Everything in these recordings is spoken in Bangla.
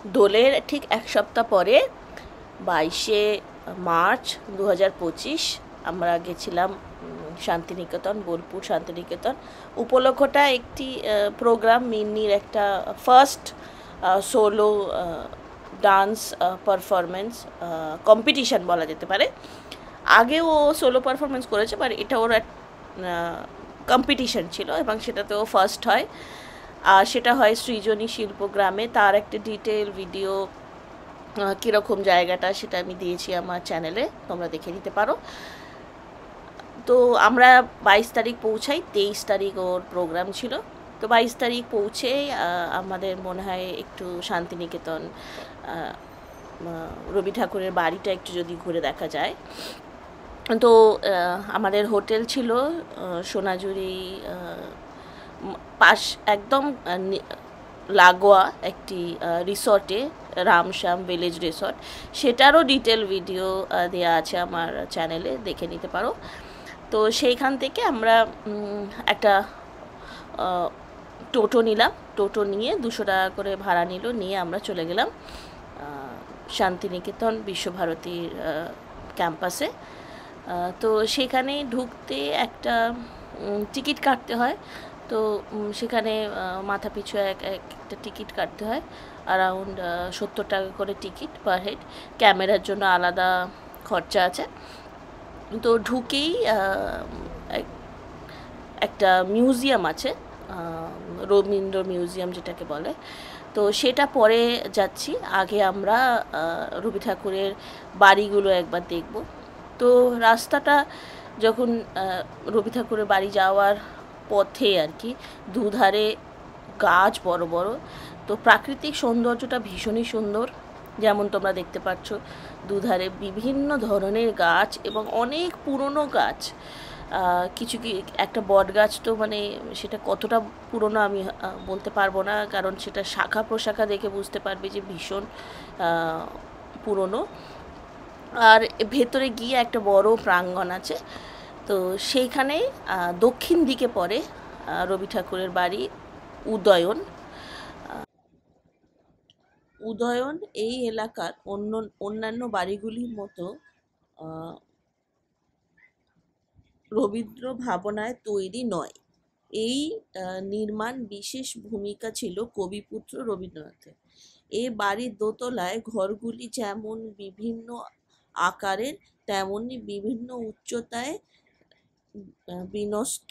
দোলের ঠিক এক সপ্তাহ পরে 22শে মার্চ 2025 আমরা গেছিলাম শান্তিনিকেতন, বোলপুর শান্তিনিকেতন। উপলক্ষটা একটি প্রোগ্রাম, মিন্নির একটা first solo dance performance competition বলা যেতে পারে। আগেও ও সোলো পারফরমেন্স করেছে, বাট এটা ওর কম্পিটিশন ছিল এবং সেটাতেও ফার্স্ট হয়। আর সেটা হয় সৃজনী শিল্পগ্রামে। তার একটা ডিটেল ভিডিও কীরকম জায়গাটা সেটা আমি দিয়েছি আমার চ্যানেলে, তোমরা দেখে নিতে পারো। তো আমরা 22 তারিখ পৌঁছাই, 23 তারিখ ওর প্রোগ্রাম ছিল। তো 22 তারিখ পৌঁছে আমাদের মনে হয় একটু শান্তিনিকেতন রবি ঠাকুরের বাড়িটা একটু যদি ঘুরে দেখা যায়। তো আমাদের হোটেল ছিল সোনাঝুরি পাশ একদম লাগোয়া একটি রিসর্টে, রামশ্যাম ভিলেজ রিসর্ট। সেটারও ডিটেল ভিডিও দেওয়া আছে আমার চ্যানেলে, দেখে নিতে পারো। তো সেইখান থেকে আমরা একটা টোটো নিলাম। টোটো নিয়ে 200 টাকা করে ভাড়া নিল, নিয়ে আমরা চলে গেলাম শান্তিনিকেতন বিশ্বভারতীর ক্যাম্পাসে। তো সেখানে ঢুকতে একটা টিকিট কাটতে হয়। তো সেখানে মাথা পিছু একটা টিকিট কাটতে হয়, অ্যারাউন্ড 70 টাকা করে টিকিট পার হেড। ক্যামেরার জন্য আলাদা খরচা আছে। তো ঢুকেই একটা মিউজিয়াম আছে, রবীন্দ্র মিউজিয়াম যেটাকে বলে। তো সেটা পরে যাচ্ছি, আগে আমরা রবি ঠাকুরের বাড়িগুলো একবার দেখব। তো রাস্তাটা যখন রবি ঠাকুরের বাড়ি যাওয়ার পথে আর কি, দুধারে গাছ বড় বড়। তো প্রাকৃতিক সৌন্দর্যটা ভীষণই সুন্দর, যেমন তোমরা দেখতে পাচ্ছ দুধারে বিভিন্ন ধরনের গাছ এবং অনেক পুরনো গাছ। কিছু একটা বট গাছ, তো মানে সেটা কতটা পুরনো আমি বলতে পারবো না, কারণ সেটা শাখা প্রশাখা দেখে বুঝতে পারবে যে ভীষণ পুরনো। আর ভেতরে গিয়ে একটা বড় প্রাঙ্গণ আছে। তো সেইখানে দক্ষিণ দিকে পড়ে রবি ঠাকুরের বাড়ি উদয়ন। উদয়ন এই এলাকার অন্যান্য বাড়িগুলির মতো রবীন্দ্র ভাবনায় তৈরি নয়। এই নির্মাণ বিশেষ ভূমিকা ছিল কবিপুত্র রবীন্দ্রনাথের। এই বাড়ির দোতলায় ঘরগুলি যেমন বিভিন্ন আকারের, তেমনি বিভিন্ন উচ্চতায় বিন্যস্ত।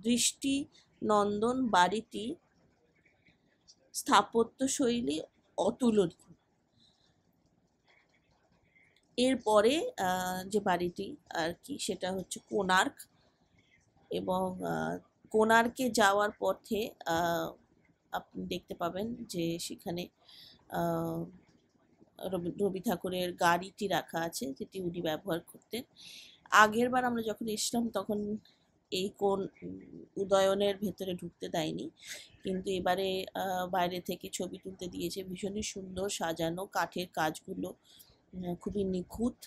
দৃষ্টিনন্দন বাড়িটি স্থাপত্যশৈলী অতুলনীয়। এরপরে যে বাড়িটি আর কি, সেটা হচ্ছে কোণার্ক। এবং কোণার্কে যাওয়ার পথে আপনি দেখতে পাবেন যে সেখানে রবি ঠাকুরের গাড়িটি রাখা আছে, যেটি উনি ব্যবহার করতেন। আগের বার আমরা যখন এসলাম তখন এই উদয়নের ভেতরে ঢুকতে দেয়নি, কিন্তু এবারে বাইরে থেকে ছবি তুলতে দিয়েছে। ভীষণই সুন্দর সাজানো, কাঠের কাজগুলো খুবই নিখুঁত,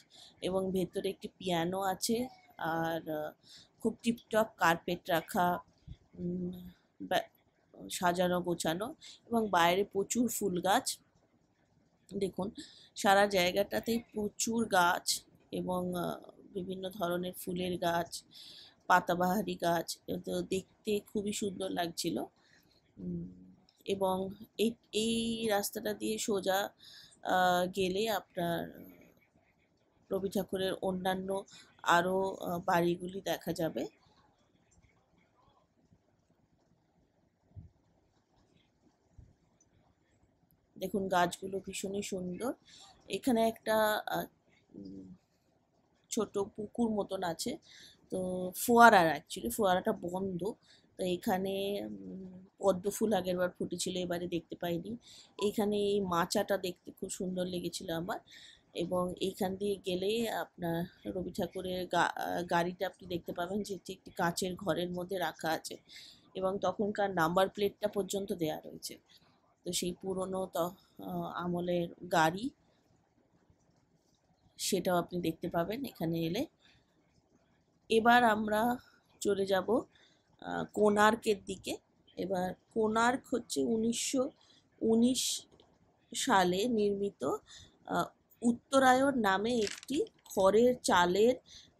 এবং ভেতরে একটি পিয়ানো আছে। আর খুব টিপটপ কার্পেট রাখা, সাজানো গোছানো, এবং বাইরে প্রচুর ফুল গাছ। দেখুন সারা জায়গাটাতেই প্রচুর গাছ এবং বিভিন্ন ধরনের ফুলের গাছ, পাতাবাহারি গাছ। তো দেখতে খুবই সুন্দর লাগছিল। এবং এই রাস্তাটা দিয়ে সোজা গেলে আপনার রবি ঠাকুরের অন্যান্য আরও বাড়িগুলি দেখা যাবে। দেখুন গাছগুলো ভীষণই সুন্দর। এখানে একটা ছোট পুকুর মতন আছে, তো ফোয়ারার অ্যাকচুয়ালি ফোয়ারাটা বন্ধ। তো এখানে পদ্ম ফুল আগেরবার ফুটেছিল, এবারে দেখতে পাইনি। এইখানে এই মাচাটা দেখতে খুব সুন্দর লেগেছিল আমার। এবং এইখান দিয়ে গেলে আপনার রবি ঠাকুরের গাড়িটা আপনি দেখতে পাবেন, যেটি একটি কাঁচের ঘরের মধ্যে রাখা আছে, এবং তখনকার নাম্বার প্লেটটা পর্যন্ত দেয়া রয়েছে। তো সেই পুরনো আমলের গাড়ি, সেটাও আপনি দেখতে পাবেন এখানে এলে। এবার আমরা চলে যাব কোণার্কের দিকে। এবার কোণার্ক হচ্ছে 1919 সালে নির্মিত উত্তরায়ণ নামে একটি খড়ের চালের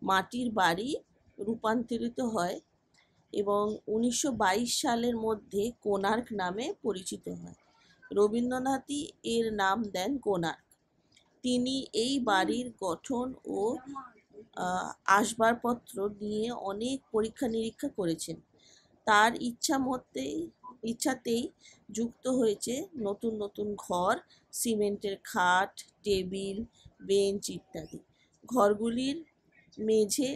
মাটির বাড়ি রূপান্তরিত হয় এবং 1922 সালের মধ্যে কোণার্ক নামে পরিচিত হয়। রবীন্দ্রনাথই এর নাম দেন কোণার্ক। তিনি এই বাড়ির গঠন ও আসবাবপত্র নিয়ে অনেক পরীক্ষা নিরীক্ষা করেছেন। তার ইচ্ছাতেই যুক্ত হয়েছে নতুন নতুন ঘর, সিমেন্টের খাট, টেবিল, বেঞ্চ ইত্যাদি। ঘরগুলির মেঝে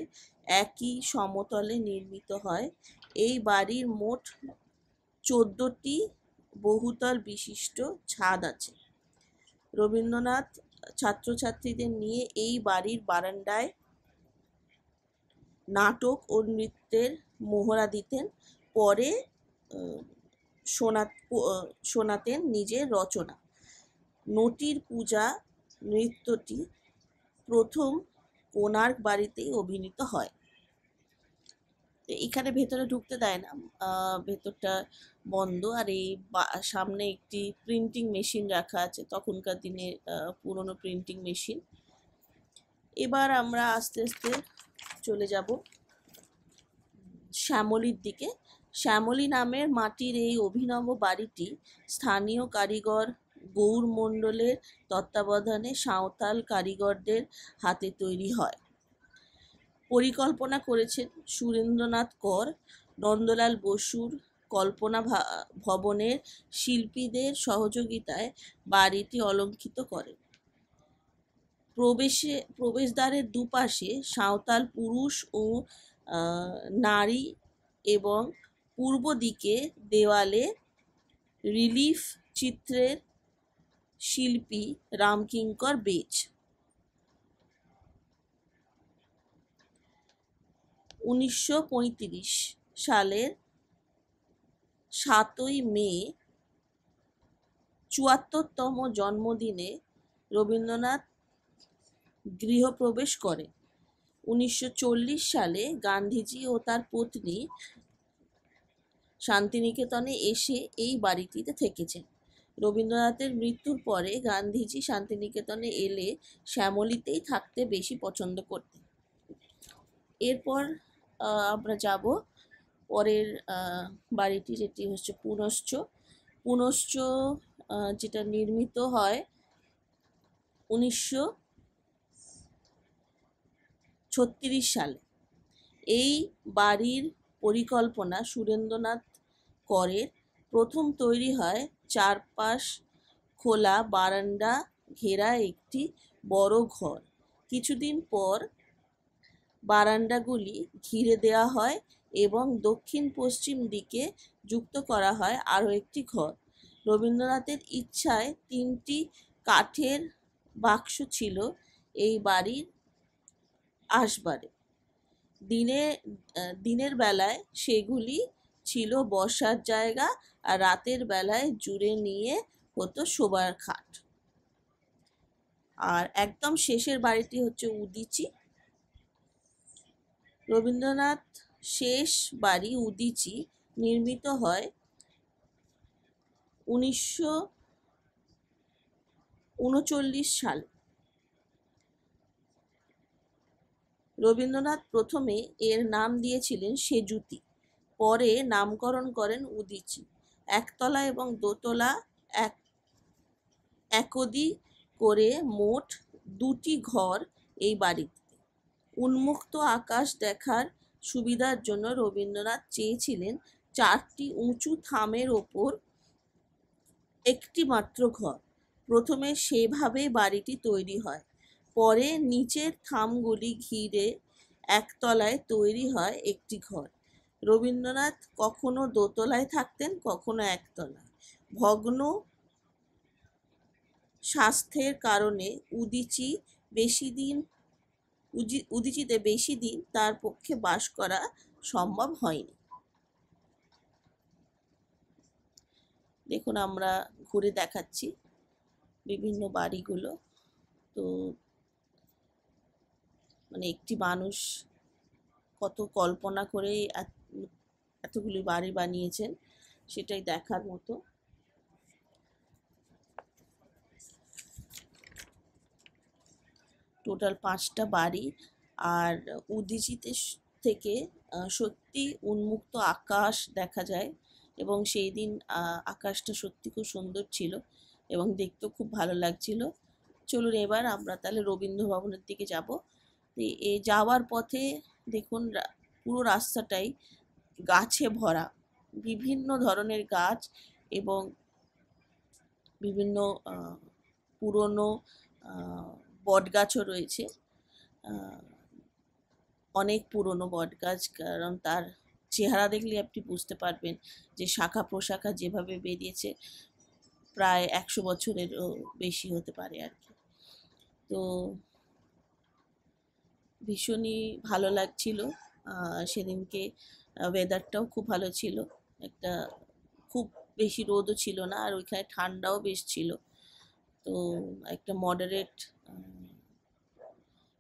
একই সমতলে নির্মিত হয়। এই বাড়ির মোট 14টি বহুতল বিশিষ্ট ছাদ আছে। রবীন্দ্রনাথ ছাত্রছাত্রীদের নিয়ে এই বাড়ির বারান্দায় নাটক ও নৃত্যের মহড়া দিতেন। পরে শোনাতেন নিজের রচনা। নটীর পূজা নৃত্যটি প্রথম কোণার্ক বাড়িতেই অভিনীত হয়। এখানে ভেতরে ঢুকতে দেয় না, ভেতরটা বন্ধ। আর এই সামনে একটি প্রিন্টিং মেশিন রাখা আছে, তখনকার দিনের পুরনো প্রিন্টিং মেশিন। এবার আমরা আস্তে আস্তে চলে যাব শ্যামলীর দিকে। শ্যামলী নামের মাটির এই অভিনব বাড়িটি স্থানীয় কারিগর গৌর মণ্ডলের তত্ত্বাবধানে সাঁওতাল কারিগরদের হাতে তৈরি হয়। পরিকল্পনা করেছেন সুরেন্দ্রনাথ কর। নন্দলাল বসুর কল্পনা ভবনের শিল্পীদের সহযোগিতায় বাড়িটি অলঙ্কৃত করেন। প্রবেশদ্বারের দুপাশে সাঁওতাল পুরুষ ও নারী এবং পূর্ব দিকে দেওয়ালে রিলিফ চিত্রের শিল্পী রামকিঙ্কর বেজ। 1935 সালের 7ই মে 74তম জন্মদিনে রবীন্দ্রনাথ গৃহপ্রবেশ করেন। 1940 সালে গান্ধীজি ও তার পত্নী শান্তিনিকেতনে এসে এই বাড়িটিতে থেকেছেন। রবীন্দ্রনাথের মৃত্যুর পরে গান্ধীজি শান্তিনিকেতনে এলে শ্যামলীতেই থাকতে বেশি পছন্দ করতেন। এরপর আমরা যাব পরের বাড়িটি, যেটি হচ্ছে পুনশ্চ, যেটা নির্মিত হয় 1936 সালে। এই বাড়ির পরিকল্পনা সুরেন্দ্রনাথ করের। প্রথম তৈরি হয় চারপাশ খোলা বারান্দা ঘেরা একটি বড় ঘর। কিছুদিন পর বারান্দাগুলি ঘিরে দেওয়া হয় এবং দক্ষিণ পশ্চিম দিকে যুক্ত করা হয় আরও একটি ঘর। রবীন্দ্রনাথের ইচ্ছায় 3টি কাঠের বাক্স ছিল এই বাড়ির আসবাবে। দিনের বেলায় সেগুলি ছিল বসার জায়গা, আর রাতের বেলায় জুড়ে নিয়ে হতো শোবার খাট। আর একদম শেষের বাড়িটি হচ্ছে উদিচি। রবীন্দ্রনাথ শেষ বাড়ি উদিচি নির্মিত হয় 1939 সালে। রবীন্দ্রনাথ প্রথমে এর নাম দিয়েছিলেন সেজুতি, পরে নামকরণ করেন উদিচি। একতলা এবং দোতলা একদি করে মোট 2টি ঘর এই বাড়িতে। উন্মুক্ত আকাশ দেখার সুবিধার জন্য রবীন্দ্রনাথ চেয়েছিলেন 4টি উঁচু থামের ওপর একটি মাত্র ঘর। প্রথমে সেভাবে বাড়িটি তৈরি হয়, পরে নিচের থামগুলি ঘিরে একতলায় তৈরি হয় একটি ঘর। রবীন্দ্রনাথ কখনো দোতলায় থাকতেন, কখনো একতলায়। ভগ্ন স্বাস্থ্যের কারণে উদিচিতে বেশি দিন তার পক্ষে বাস করা সম্ভব হয়নি। দেখুন, আমরা ঘুরে দেখাচ্ছি বিভিন্ন বাড়িগুলো। তো মানে একটি মানুষ কত কল্পনা করে এতগুলি বাড়ি বানিয়েছেন, সেটাই দেখার মতো। টোটাল 5টা বাড়ি। আর উদীচিতে থেকে সত্যি উন্মুক্ত আকাশ দেখা যায়, এবং সেই দিন আকাশটা সত্যি খুব সুন্দর ছিল এবং দেখতেও খুব ভালো লাগছিল। চলুন এবার আমরা তাহলে রবীন্দ্র ভবনের দিকে যাব। এই যাওয়ার পথে দেখুন পুরো রাস্তাটাই গাছে ভরা, বিভিন্ন ধরনের গাছ এবং বিভিন্ন পুরনো বট গাছও রয়েছে। অনেক পুরনো বট গাছ, কারণ তার চেহারা দেখলে আপনি বুঝতে পারবেন যে শাখা প্রশাখা যেভাবে বেরিয়েছে প্রায় 100 বছরেরও বেশি হতে পারে আর কি। তো ভীষণই ভালো লাগছিল সেদিনকে। ওয়েদারটাও খুব ভালো ছিল, একটা খুব বেশি রোদও ছিল না, আর ওইখানে ঠান্ডাও বেশ ছিল। তো একটা মডারেট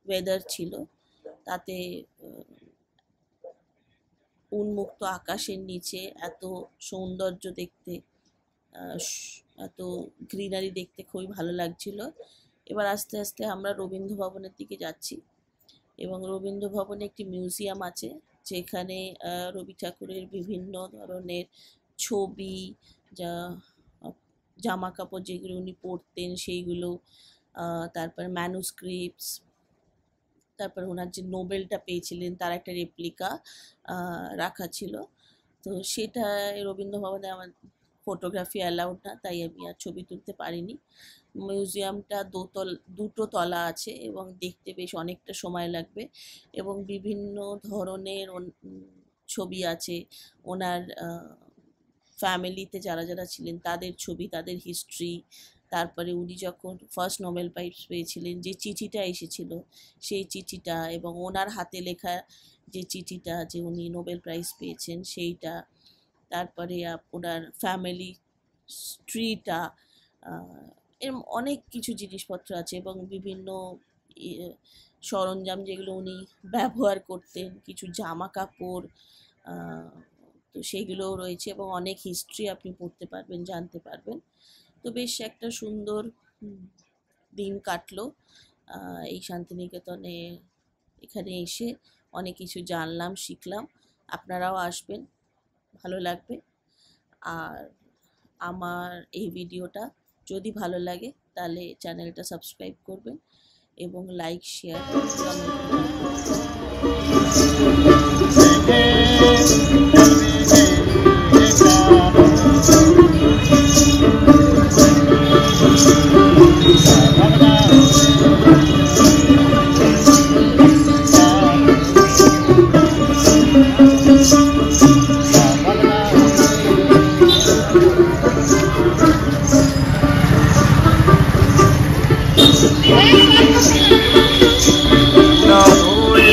ওয়েদার ছিল, তাতে উন্মুক্ত আকাশের নিচে এত সৌন্দর্য দেখতে, এত গ্রিনারি দেখতে খুবই ভালো লাগছিল। এবার আস্তে আস্তে আমরা রবীন্দ্র ভবনের দিকে যাচ্ছি, এবং রবীন্দ্র ভবনে একটি মিউজিয়াম আছে যেখানে রবি ঠাকুরের বিভিন্ন ধরনের ছবি, জামা কাপড় যেগুলো উনি পরতেন সেইগুলো, তারপর ম্যানুস্ক্রিপ্টস, তারপর ওনার যে নোবেলটা পেয়েছিলেন তার একটা রেপ্লিকা রাখা ছিল। তো সেটা রবীন্দ্র ভবনে আমার ফটোগ্রাফি অ্যালাউড না, তাই আমি আর ছবি তুলতে পারিনি। মিউজিয়ামটা দুটো তলা আছে এবং দেখতে বেশ অনেকটা সময় লাগবে, এবং বিভিন্ন ধরনের ছবি আছে ওনার ফ্যামিলিতে যারা যারা ছিলেন তাদের ছবি, তাদের হিস্ট্রি। তারপরে উনি যখন ফার্স্ট নোবেল প্রাইজ পেয়েছিলেন যে চিঠিটা এসেছিল সেই চিঠিটা, এবং ওনার হাতে লেখা যে চিঠিটা যে উনি নোবেল প্রাইজ পেয়েছেন সেইটা, তারপরে ওনার ফ্যামিলি ট্রিটা, এরম অনেক কিছু জিনিসপত্র আছে, এবং বিভিন্ন সরঞ্জাম যেগুলো উনি ব্যবহার করতেন, কিছু জামা কাপড়, তো সেইগুলোও রয়েছে, এবং অনেক হিস্ট্রি আপনি পড়তে পারবেন, জানতে পারবেন। তো বেশ একটা সুন্দর দিন কাটলো এই শান্তিনিকেতনে। এখানে এসে অনেক কিছু জানলাম, শিখলাম। আপনারাও আসবেন, ভালো লাগবে। আর আমার এই ভিডিওটা যদি ভালো লাগে তাহলে চ্যানেলটা সাবস্ক্রাইব করবেন এবং লাইক, শেয়ার,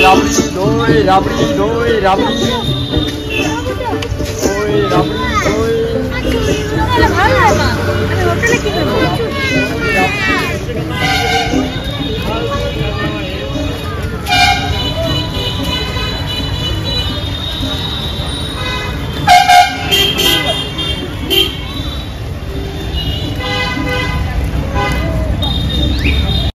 রাবড়ি দই রাবড়ি দই রাবড়ি দই ভালো লাগে না, আমি হোটেলে কি করব।